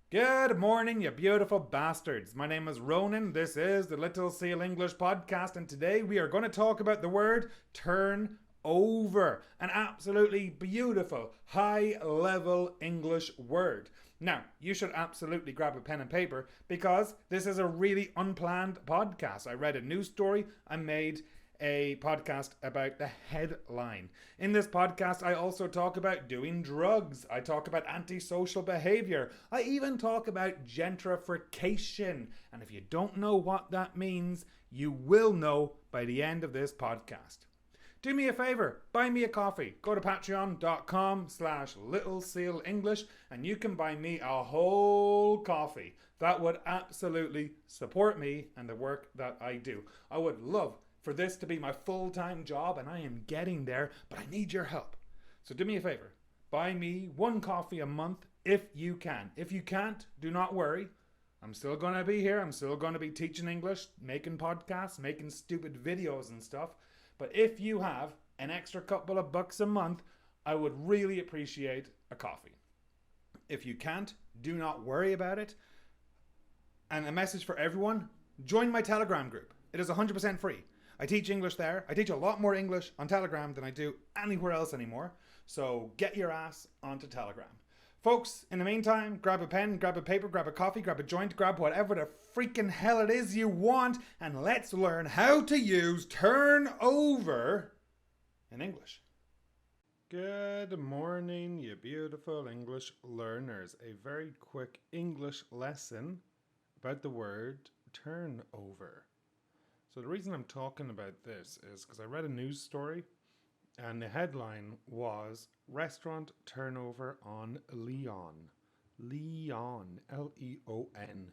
Good morning, you beautiful bastards. My name is Ronan. This is the Little Seal English podcast, and today we are going to talk about the word turn over. An absolutely beautiful, high level English word. Now, you should absolutely grab a pen and paper because this is a really unplanned podcast. I read a news story, I made a podcast about the headline. In this podcast, I also talk about doing drugs. I talk about antisocial behavior. I even talk about gentrification. And if you don't know what that means, you will know by the end of this podcast. Do me a favor, buy me a coffee. Go to patreon.com/littlesealenglish and you can buy me a whole coffee. That would absolutely support me and the work that I do. I would love for this to be my full-time job, and I am getting there, but I need your help. So do me a favor. Buy me one coffee a month if you can. If you can't, do not worry. I'm still going to be here. I'm still going to be teaching English, making podcasts, making stupid videos and stuff. But if you have an extra couple of bucks a month, I would really appreciate a coffee. If you can't, do not worry about it. And a message for everyone, join my Telegram group. It is 100% free. I teach English there. I teach a lot more English on Telegram than I do anywhere else anymore. So get your ass onto Telegram. Folks, in the meantime, grab a pen, grab a paper, grab a coffee, grab a joint, grab whatever the freaking hell it is you want, and let's learn how to use turn over in English. Good morning, you beautiful English learners. A very quick English lesson about the word turnover. So the reason I'm talking about this is because I read a news story and the headline was Restaurant Turnover on Leon. Leon, Leon.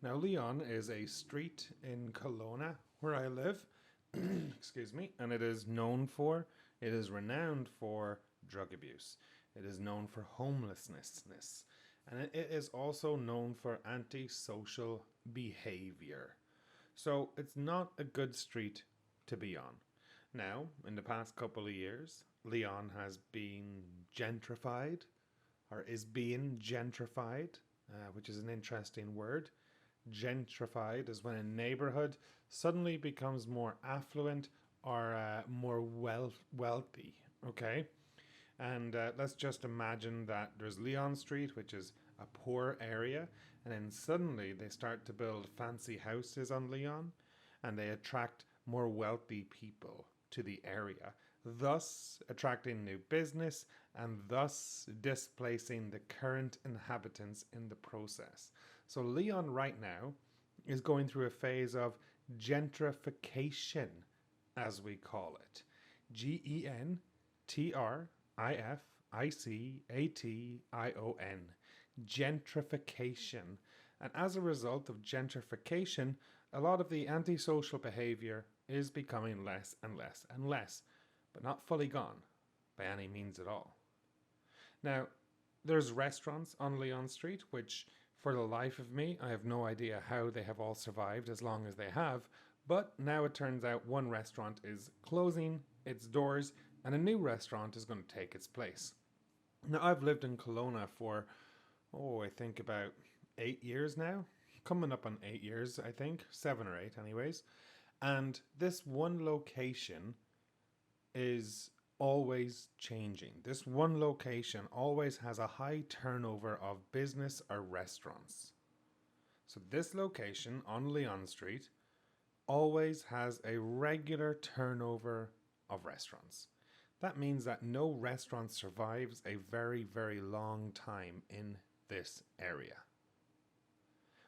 Now Leon is a street in Kelowna where I live, excuse me, and it is renowned for drug abuse. It is known for homelessness, and it is also known for antisocial behavior. So it's not a good street to be on. Now, in the past couple of years, Leon has been gentrified, or is being gentrified, which is an interesting word. Gentrified is when a neighborhood suddenly becomes more affluent or more wealthy, okay? And let's just imagine that there's Leon Street, which is a poor area, and then suddenly they start to build fancy houses on Leon, and they attract more wealthy people to the area, thus attracting new business and thus displacing the current inhabitants in the process. So Leon right now is going through a phase of gentrification, as we call it. Gentrification. Gentrification. And as a result of gentrification, a lot of the antisocial behavior is becoming less and less and less, but not fully gone by any means at all. Now, there's restaurants on Leon Street, which for the life of me, I have no idea how they have all survived as long as they have, but now it turns out one restaurant is closing its doors and a new restaurant is going to take its place. Now, I've lived in Kelowna for, I think about 8 years now. Coming up on 8 years, I think. 7 or 8 anyways. And this one location is always changing. This one location always has a high turnover of business or restaurants. So this location on Leon Street always has a regular turnover of restaurants. That means that no restaurant survives a very, very long time in this area.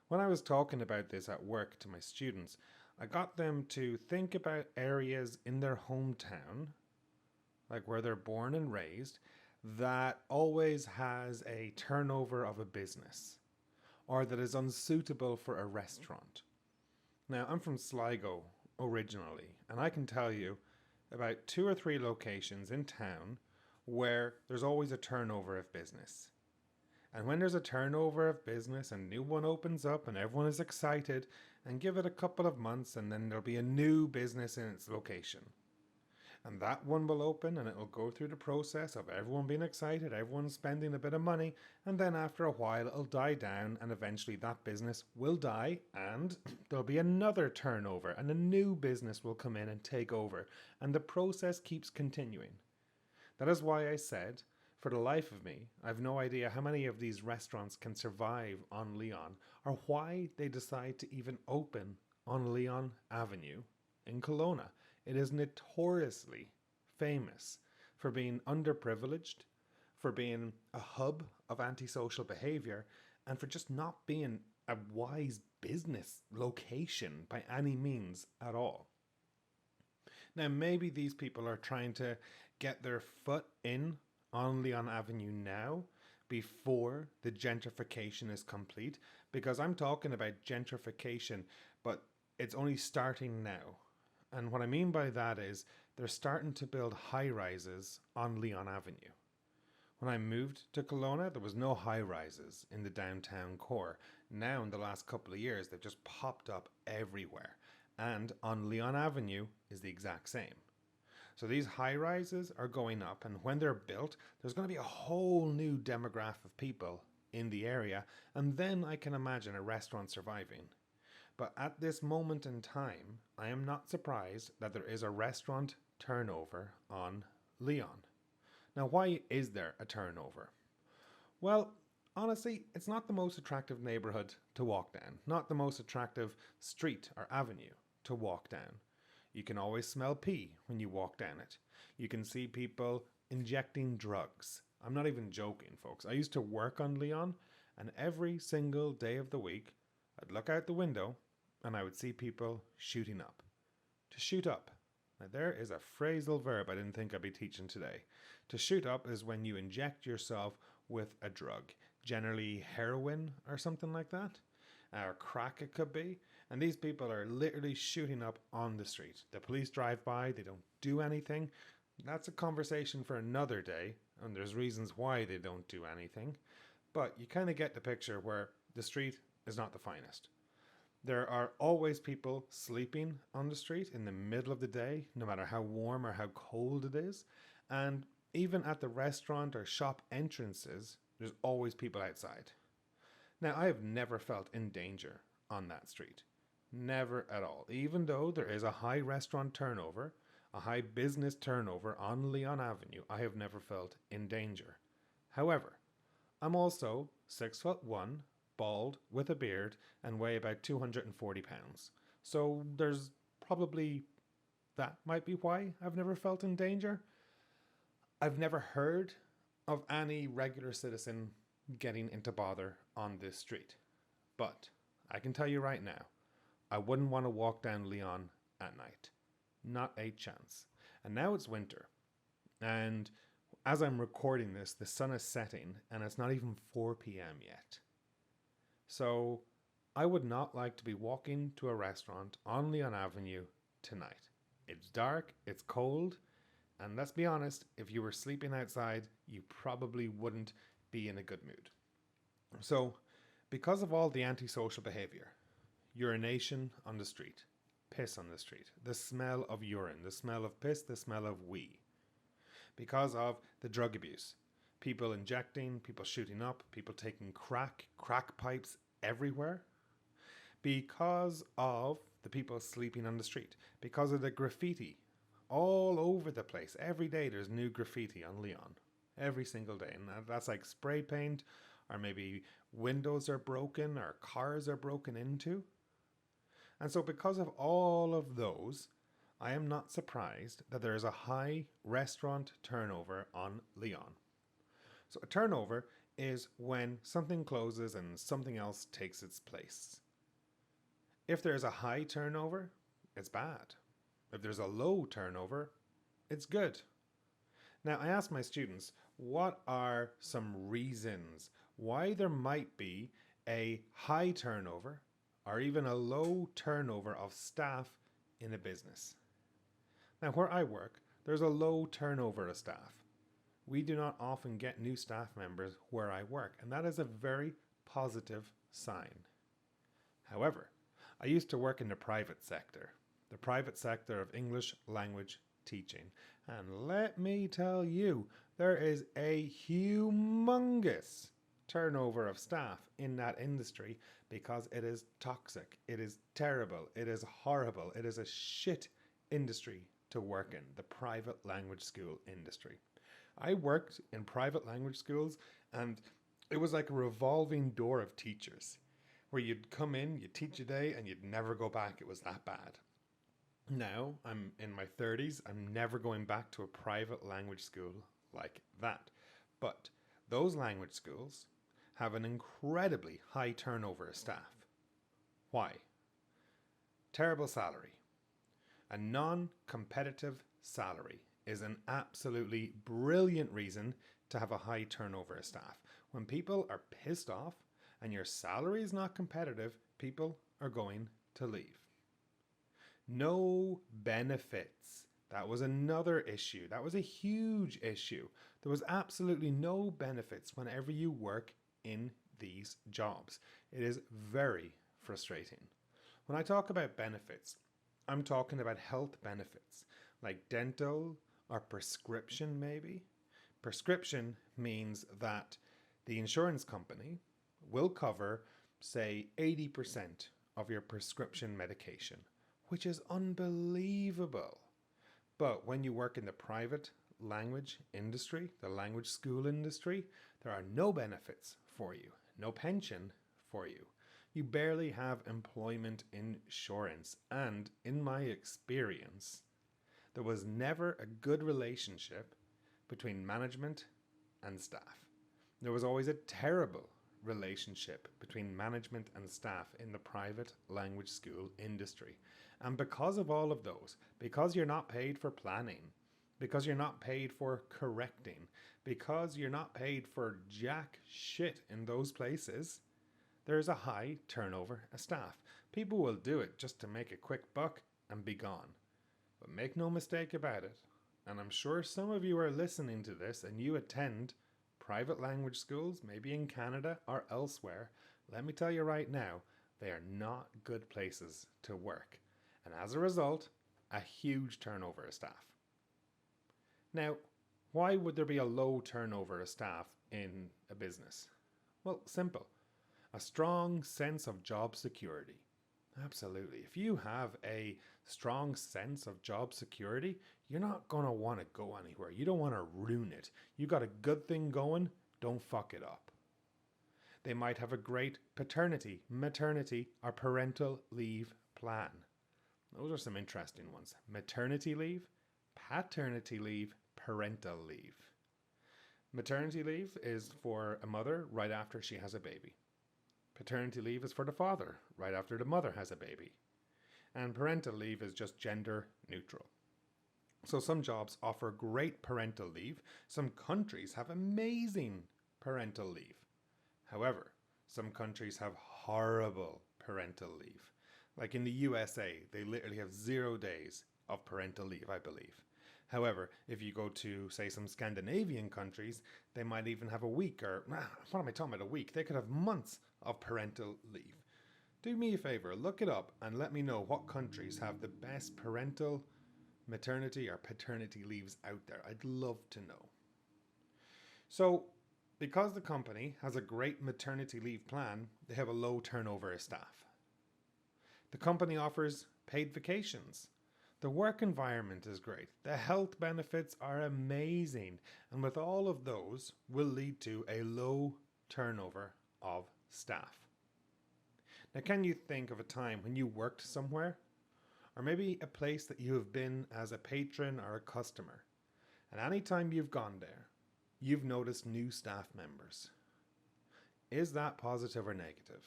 When I was talking about this at work to my students, I got them to think about areas in their hometown, like where they're born and raised, that always has a turnover of a business, or that is unsuitable for a restaurant. Now, I'm from Sligo originally, and I can tell you about 2 or 3 locations in town where there's always a turnover of business. And when there's a turnover of business, a new one opens up and everyone is excited, and give it a couple of months and then there'll be a new business in its location. And that one will open and it'll go through the process of everyone being excited, everyone spending a bit of money, and then after a while it'll die down and eventually that business will die and there'll be another turnover and a new business will come in and take over and the process keeps continuing. That is why I said, for the life of me, I've no idea how many of these restaurants can survive on Leon or why they decide to even open on Leon Avenue in Kelowna. It is notoriously famous for being underprivileged, for being a hub of antisocial behavior, and for just not being a wise business location by any means at all. Now, maybe these people are trying to get their foot in on Leon Avenue now before the gentrification is complete, because I'm talking about gentrification, but it's only starting now. And what I mean by that is they're starting to build high rises on Leon Avenue. When I moved to Kelowna, there was no high rises in the downtown core. Now, in the last couple of years, they've just popped up everywhere. And on Leon Avenue is the exact same. So these high rises are going up, and when they're built, there's going to be a whole new demographic of people in the area, and then I can imagine a restaurant surviving. But at this moment in time, I am not surprised that there is a restaurant turnover on Leon. Now, why is there a turnover? Well, honestly, it's not the most attractive neighborhood to walk down, not the most attractive street or avenue to walk down. You can always smell pee when you walk down it. You can see people injecting drugs. I'm not even joking, folks. I used to work on Leon, and every single day of the week, I'd look out the window and I would see people shooting up. To shoot up. Now, there is a phrasal verb I didn't think I'd be teaching today. To shoot up is when you inject yourself with a drug, generally heroin or something like that, or crack it could be. And these people are literally shooting up on the street. The police drive by, they don't do anything. That's a conversation for another day, and there's reasons why they don't do anything. But you kind of get the picture where the street is not the finest. There are always people sleeping on the street in the middle of the day, no matter how warm or how cold it is. And even at the restaurant or shop entrances, there's always people outside. Now, I have never felt in danger on that street. Never at all. Even though there is a high restaurant turnover, a high business turnover on Leon Avenue, I have never felt in danger. However, I'm also 6'1", bald, with a beard, and weigh about 240 pounds. So there's probably, that might be why I've never felt in danger. I've never heard of any regular citizen getting into bother on this street. But I can tell you right now, I wouldn't want to walk down Leon at night. Not a chance. And now it's winter. And as I'm recording this, the sun is setting and it's not even 4 p.m. yet. So I would not like to be walking to a restaurant on Leon Avenue tonight. It's dark, it's cold, and let's be honest, if you were sleeping outside, you probably wouldn't be in a good mood. So, because of all the antisocial behavior, urination on the street, piss on the street, the smell of urine, the smell of piss, the smell of wee, because of the drug abuse, people injecting, people shooting up, people taking crack pipes everywhere, because of the people sleeping on the street, because of the graffiti all over the place. Every day there's new graffiti on Leon, every single day, and that's like spray paint, or maybe windows are broken or cars are broken into. And so because of all of those, I am not surprised that there is a high restaurant turnover on Leon. So a turnover is when something closes and something else takes its place. If there's a high turnover, it's bad. If there's a low turnover, it's good. Now, I asked my students, what are some reasons why there might be a high turnover or even a low turnover of staff in a business? Now, where I work, there's a low turnover of staff. We do not often get new staff members where I work, and that is a very positive sign. However, I used to work in the private sector of English language teaching. And let me tell you, there is a humongous turnover of staff in that industry because it is toxic, it is terrible, it is horrible, it is a shit industry to work in, the private language school industry. I worked in private language schools and it was like a revolving door of teachers where you'd come in, you'd teach a day, and you'd never go back. It was that bad. Now I'm in my 30s. I'm never going back to a private language school like that. But those language schools have an incredibly high turnover of staff. Why? Terrible salary. A non competitive salary is an absolutely brilliant reason to have a high turnover of staff. When people are pissed off and your salary is not competitive, people are going to leave. No benefits. That was another issue. That was a huge issue. There was absolutely no benefits whenever you work in these jobs. It is very frustrating. When I talk about benefits, I'm talking about health benefits like dental or prescription, maybe. Prescription means that the insurance company will cover, say, 80% of your prescription medication, which is unbelievable. But when you work in the private language industry, the language school industry, there are no benefits for you, no pension for you. You barely have employment insurance. And in my experience, there was never a good relationship between management and staff. There was always a terrible relationship between management and staff in the private language school industry. And because of all of those, because you're not paid for planning, because you're not paid for correcting, because you're not paid for jack shit in those places, there's a high turnover of staff. People will do it just to make a quick buck and be gone. But make no mistake about it, and I'm sure some of you are listening to this and you attend private language schools, maybe in Canada or elsewhere. Let me tell you right now, they are not good places to work. And as a result, a huge turnover of staff. Now, why would there be a low turnover of staff in a business? Well, simple. A strong sense of job security. Absolutely. If you have a strong sense of job security, you're not going to want to go anywhere. You don't want to ruin it. You got a good thing going, don't fuck it up. They might have a great paternity, maternity, or parental leave plan. Those are some interesting ones. Maternity leave, paternity leave, parental leave. Maternity leave is for a mother right after she has a baby. Paternity leave is for the father right after the mother has a baby. And parental leave is just gender neutral. So some jobs offer great parental leave. Some countries have amazing parental leave. However, some countries have horrible parental leave. Like in the USA, they literally have 0 days of parental leave, I believe. However, if you go to, say, some Scandinavian countries, they might even have a week, or what am I talking about, a week? They could have months of parental leave. Do me a favor, look it up and let me know what countries have the best parental, maternity, or paternity leaves out there. I'd love to know. So, because the company has a great maternity leave plan, they have a low turnover of staff. The company offers paid vacations. The work environment is great. The health benefits are amazing. And with all of those will lead to a low turnover of staff. Now, can you think of a time when you worked somewhere? Or maybe a place that you have been as a patron or a customer. And anytime you've gone there, you've noticed new staff members. Is that positive or negative?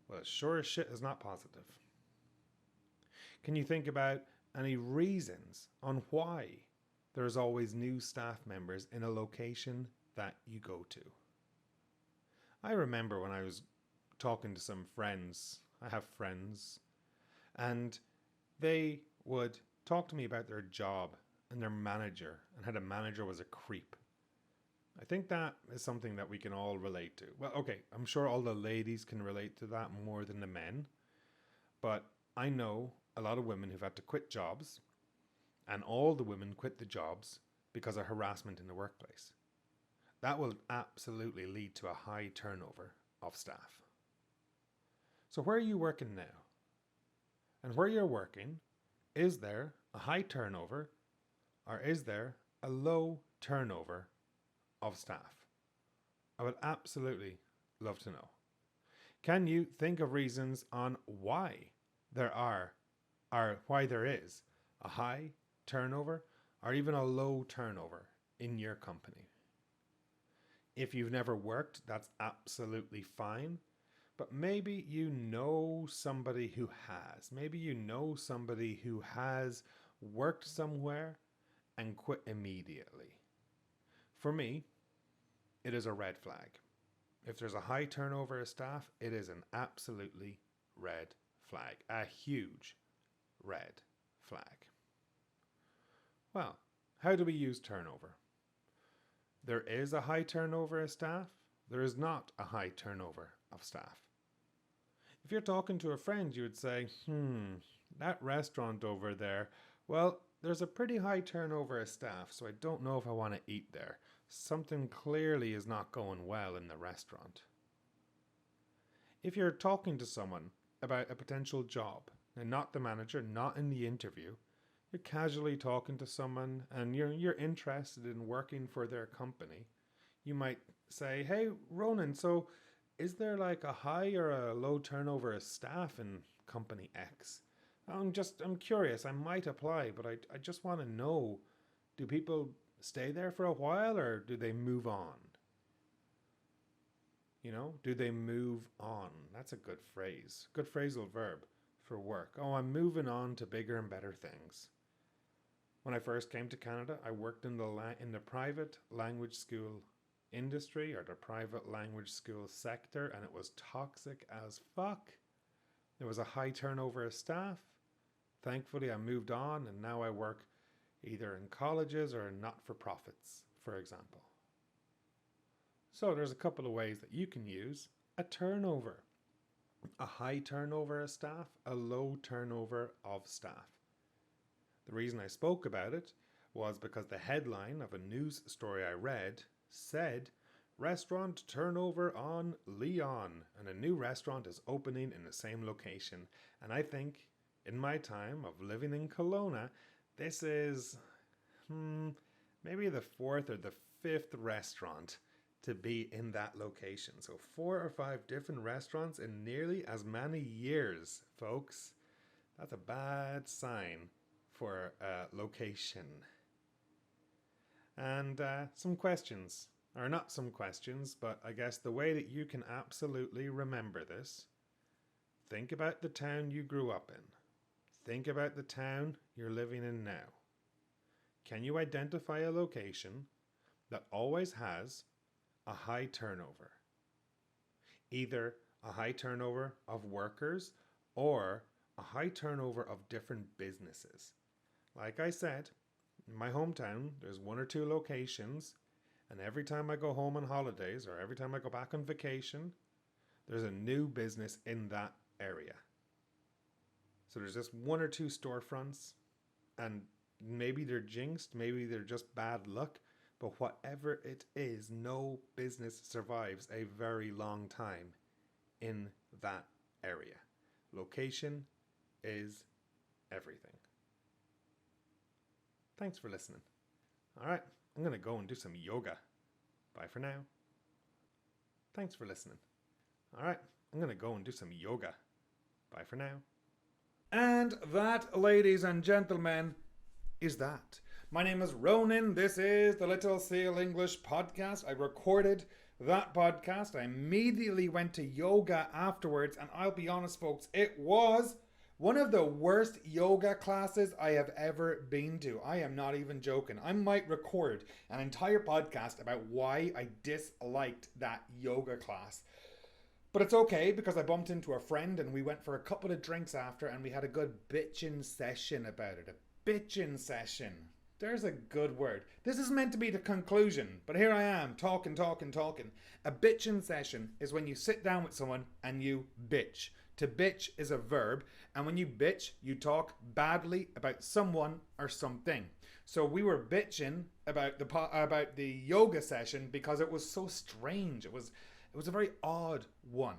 Well, sure as shit is not positive. Can you think about any reasons on why there's always new staff members in a location that you go to? I remember when I was talking to some friends, I have friends, and they would talk to me about their job and their manager and how the manager was a creep. I think that is something that we can all relate to. Well, okay, I'm sure all the ladies can relate to that more than the men, but I know a lot of women who've had to quit jobs and all the women quit the jobs because of harassment in the workplace. That will absolutely lead to a high turnover of staff. So where are you working now? And where you're working, is there a high turnover or is there a low turnover of staff? I would absolutely love to know. Can you think of reasons on why there are, or why there is, a high turnover or even a low turnover in your company? If you've never worked, that's absolutely fine. But maybe you know somebody who has. Maybe you know somebody who has worked somewhere and quit immediately. For me, it is a red flag. If there's a high turnover of staff, it is an absolutely red flag. A huge red flag. Well, how do we use turnover? There is a high turnover of staff. There is not a high turnover of staff. If you're talking to a friend, you would say, that restaurant over there, well, there's a pretty high turnover of staff, so I don't know if I want to eat there. Something clearly is not going well in the restaurant. If you're talking to someone about a potential job, and not the manager, not in the interview, you're casually talking to someone and you're interested in working for their company, you might say, hey, Ronan, so is there like a high or a low turnover of staff in company X? I'm curious, I might apply, but I just want to know, do people stay there for a while or do they move on? Do they move on? That's a good phrase. Good phrasal verb for work. Oh, I'm moving on to bigger and better things. When I first came to Canada, I worked in the private language school industry or the private language school sector, and it was toxic as fuck. There was a high turnover of staff. Thankfully, I moved on and now I work either in colleges or in not-for-profits, for example. So there's a couple of ways that you can use a turnover. A high turnover of staff, a low turnover of staff. The reason I spoke about it was because the headline of a news story I read said, restaurant turnover on Leon, and a new restaurant is opening in the same location. And I think, in my time of living in Kelowna, this is maybe the 4th or the 5th restaurant to be in that location. So 4 or 5 different restaurants in nearly as many years, folks. That's a bad sign for a location. And some questions, or not some questions, but I guess the way that you can absolutely remember this. Think about the town you grew up in. Think about the town you're living in now. Can you identify a location that always has a high turnover? Either a high turnover of workers or a high turnover of different businesses. Like I said, in my hometown, there's 1 or 2 locations, and every time I go home on holidays or every time I go back on vacation, there's a new business in that area. So there's just 1 or 2 storefronts, and maybe they're jinxed, maybe they're just bad luck, but whatever it is, no business survives a very long time in that area. Location is everything. Thanks for listening. All right, I'm going to go and do some yoga. Bye for now. Thanks for listening. All right, I'm going to go and do some yoga. Bye for now. And that, ladies and gentlemen, is that. My name is Ronan. This is the Little Seal English podcast. I recorded that podcast. I immediately went to yoga afterwards, and I'll be honest, folks, it was one of the worst yoga classes I have ever been to. I am not even joking. I might record an entire podcast about why I disliked that yoga class. But it's okay, because I bumped into a friend and we went for a couple of drinks after and we had a good bitchin' session about it. A bitchin' session. There's a good word. This is meant to be the conclusion, but here I am, talking. A bitchin' session is when you sit down with someone and you bitch. To bitch is a verb, and when you bitch, you talk badly about someone or something. So we were bitching about the yoga session because it was so strange. It was a very odd one.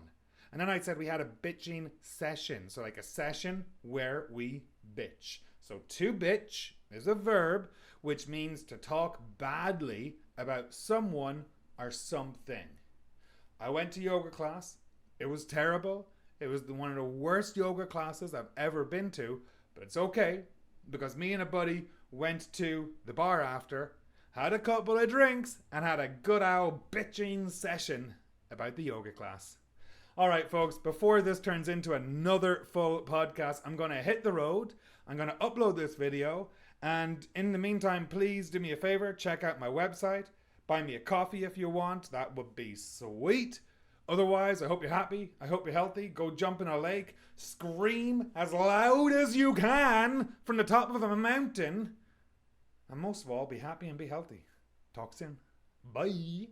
And then I said we had a bitching session, so like a session where we bitch. So to bitch is a verb, which means to talk badly about someone or something. I went to yoga class. It was terrible. It was one of the worst yoga classes I've ever been to, but it's okay because me and a buddy went to the bar after, had a couple of drinks, and had a good old bitching session about the yoga class. All right, folks, before this turns into another full podcast, I'm going to hit the road. I'm going to upload this video. And in the meantime, please do me a favor, check out my website. Buy me a coffee if you want. That would be sweet. Otherwise, I hope you're happy. I hope you're healthy. Go jump in a lake. Scream as loud as you can from the top of a mountain. And most of all, be happy and be healthy. Talk soon. Bye.